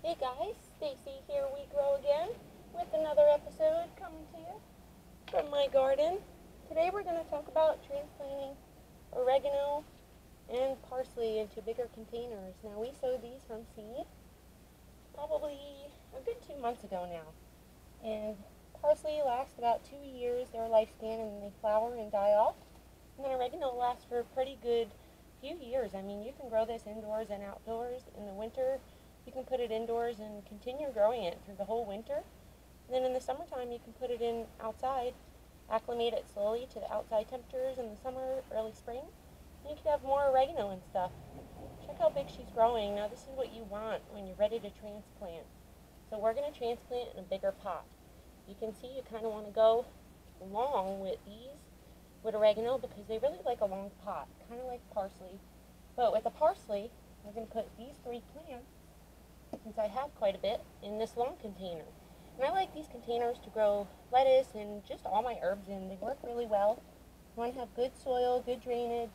Hey guys, Stacy here, We Grow Again, with another episode coming to you from my garden. Today we're going to talk about transplanting oregano and parsley into bigger containers. Now we sowed these from seed probably a good 2 months ago now. And parsley lasts about 2 years, their lifespan, and they flower and die off. And then oregano lasts for a pretty good few years. I mean, you can grow this indoors and outdoors. In the winter, you can put it indoors and continue growing it through the whole winter. And then in the summertime, you can put it in outside, acclimate it slowly to the outside temperatures in the summer, early spring. And you can have more oregano and stuff. Check how big she's growing. Now this is what you want when you're ready to transplant. So we're going to transplant in a bigger pot. You can see you kind of want to go long with these, with oregano, because they really like a long pot, kind of like parsley. But with the parsley, we're going to put these 3 plants, since I have quite a bit, in this long container. And I like these containers to grow lettuce and just all my herbs in. They work really well. You want to have good soil, good drainage.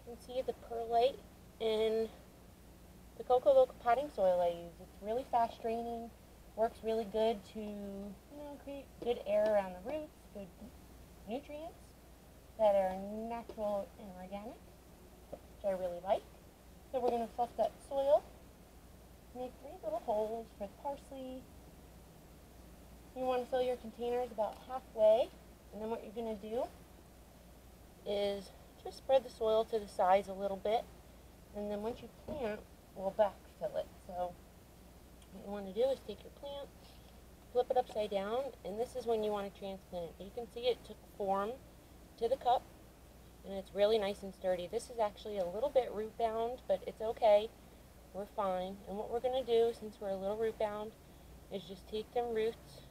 You can see the perlite and the Coco Loco potting soil I use. It's really fast draining, works really good to create good air around the roots, good nutrients that are natural and organic, which I really like. So we're going to fluff that soil. Make 3 little holes for the parsley. You want to fill your containers about halfway, and then what you're going to do is just spread the soil to the sides a little bit, and then once you plant, we'll backfill it. So what you want to do is take your plant, flip it upside down, and this is when you want to transplant it. You can see it took form to the cup, and it's really nice and sturdy. This is actually a little bit root bound, but it's okay. We're fine. And what we're going to do, since we're a little root bound, is just take them roots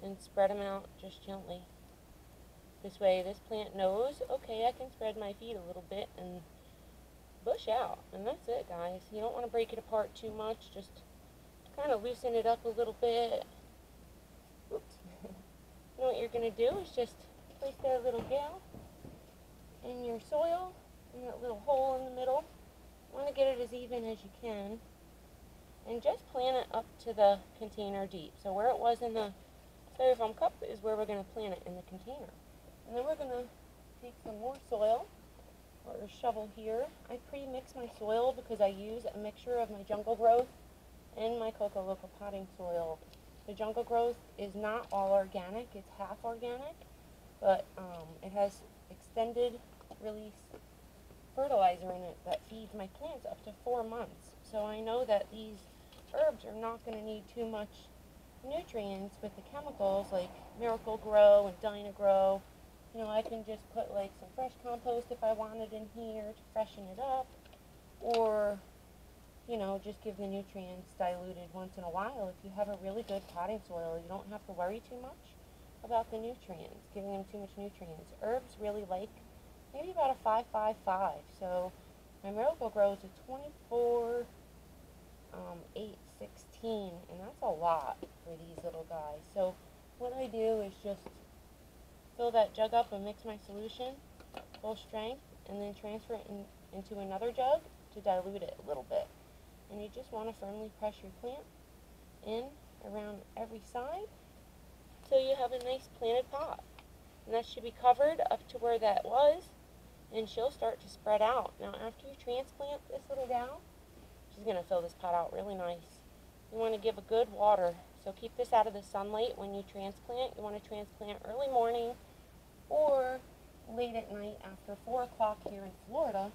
and spread them out just gently. This way this plant knows, okay, I can spread my feet a little bit and bush out. And that's it, guys. You don't want to break it apart too much. Just kind of loosen it up a little bit. Oops. You know what you're going to do is just place that little gal in your soil, in that little hole in the middle. You want to get it as even as you can, and just plant it up to the container deep. So where it was in the styrofoam cup is where we're going to plant it in the container. And then we're going to take some more soil, or a shovel here. I pre-mix my soil because I use a mixture of my jungle growth and my Coco Loco potting soil. The jungle growth is not all organic, it's half organic, but it has extended release fertilizer in it that feeds my plants up to 4 months. So I know that these herbs are not going to need too much nutrients with the chemicals like Miracle Grow and Dynagrow. I can just put like some fresh compost if I wanted in here to freshen it up, or just give the nutrients diluted once in a while. If you have a really good potting soil, you don't have to worry too much about the nutrients, giving them too much nutrients. Herbs really like maybe about a 5-5-5. So my Miracle Grow is a 24, 8, 16, and that's a lot for these little guys. So what I do is just fill that jug up and mix my solution full strength, and then transfer it into another jug to dilute it a little bit. And you just want to firmly press your plant in around every side so you have a nice planted pot. And that should be covered up to where that was, and she'll start to spread out. Now after you transplant this little gal, she's going to fill this pot out really nice. You want to give a good water, so keep this out of the sunlight when you transplant. You want to transplant early morning or late at night after 4 o'clock here in Florida,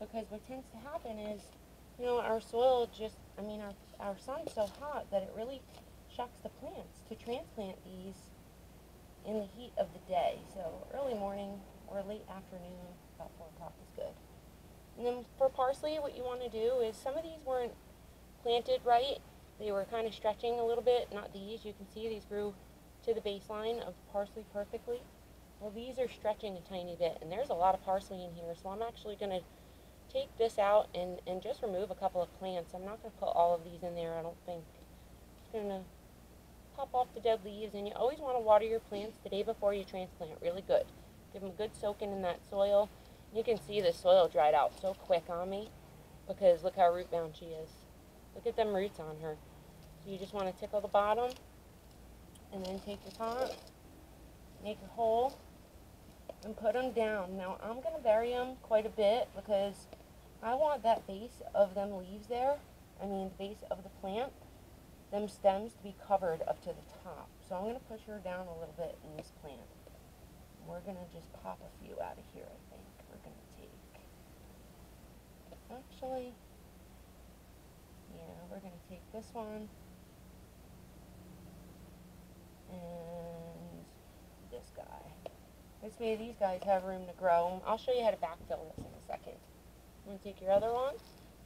because what tends to happen is, our soil our sun's so hot that it really shocks the plants to transplant these in the heat of the day. So early morning or late afternoon, about 4 o'clock is good. And then for parsley, what you want to do is, some of these weren't planted right. They were kind of stretching a little bit. Not these. You can see these grew to the baseline of parsley perfectly. Well, these are stretching a tiny bit, and there's a lot of parsley in here, so I'm actually going to take this out and just remove a couple of plants. I'm not going to put all of these in there, I don't think. Just going to pop off the dead leaves, and you always want to water your plants the day before you transplant really good. Give them a good soaking in that soil. You can see the soil dried out so quick on me because look how root bound she is. Look at them roots on her. So you just want to tickle the bottom, and then take the top, make a hole, and put them down. Now I'm going to bury them quite a bit because I want that base of them leaves there, the base of the plant, them stems to be covered up to the top. So I'm going to push her down a little bit in this plant. We're going to just pop a few out of here, I think. We're going to take, actually, yeah, we're going to take this one and this guy. This way these guys have room to grow. I'll show you how to backfill this in a second. I'm going to take your other one,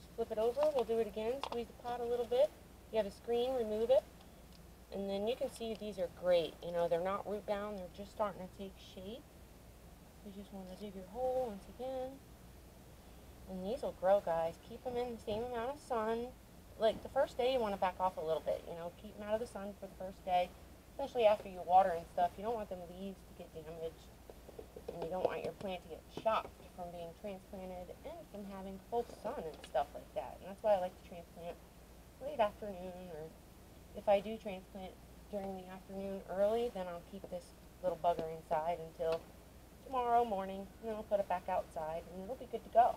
just flip it over, we'll do it again, squeeze the pot a little bit. You have a screen, remove it, and then you can see these are great. You know, they're not root bound, they're just starting to take shape. You just want to dig your hole once again. And these will grow, guys. Keep them in the same amount of sun. Like the first day you want to back off a little bit, you know, keep them out of the sun for the first day, especially after you water and stuff. You don't want them leaves to get damaged, and you don't want your plant to get shocked from being transplanted and from having full sun and stuff like that. And that's why I like to transplant late afternoon, or if I do transplant during the afternoon early, then I'll keep this little bugger inside until tomorrow morning, and then I'll put it back outside, and it'll be good to go.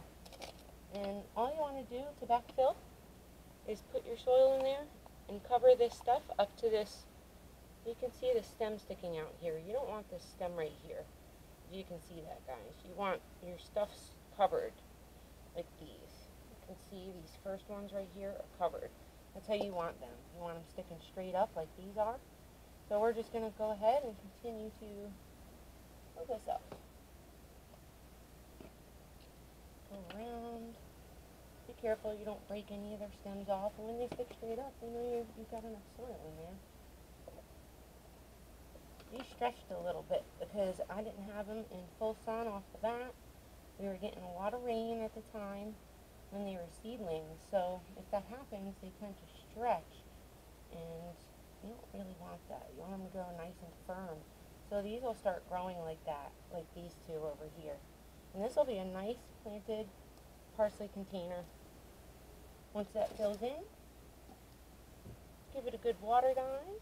And all you want to do to backfill is put your soil in there and cover this stuff up to this. You can see the stem sticking out here. You don't want this stem right here. You can see that, guys. You want your stuff covered like these. You can see these first ones right here are covered. That's how you want them. You want them sticking straight up like these are. So we're just going to go ahead and continue to pull this up. Go around. Be careful you don't break any of their stems off. And when they stick straight up, you know you've got enough soil in there. These stretched a little bit because I didn't have them in full sun off the bat. We were getting a lot of rain at the time when they were seedlings, so if that happens, they tend to stretch, and you don't really want that. You want them to grow nice and firm. So these will start growing like that, like these two over here. And this will be a nice planted parsley container. Once that fills in, give it a good water, guys.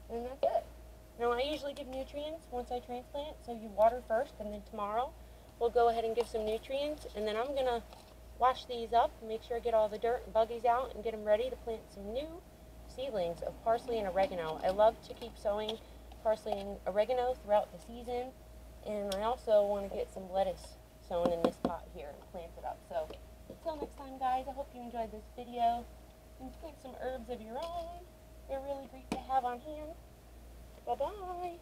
And that's it. Now I usually give nutrients once I transplant, so you water first, and then tomorrow we'll go ahead and give some nutrients, and then I'm going to wash these up and make sure I get all the dirt and buggies out and get them ready to plant some new seedlings of parsley and oregano. I love to keep sowing parsley and oregano throughout the season, and I also want to get some lettuce sown in this pot here and plant it up. So until next time, guys, I hope you enjoyed this video, and plant some herbs of your own. They're really great to have on hand. Bye-bye.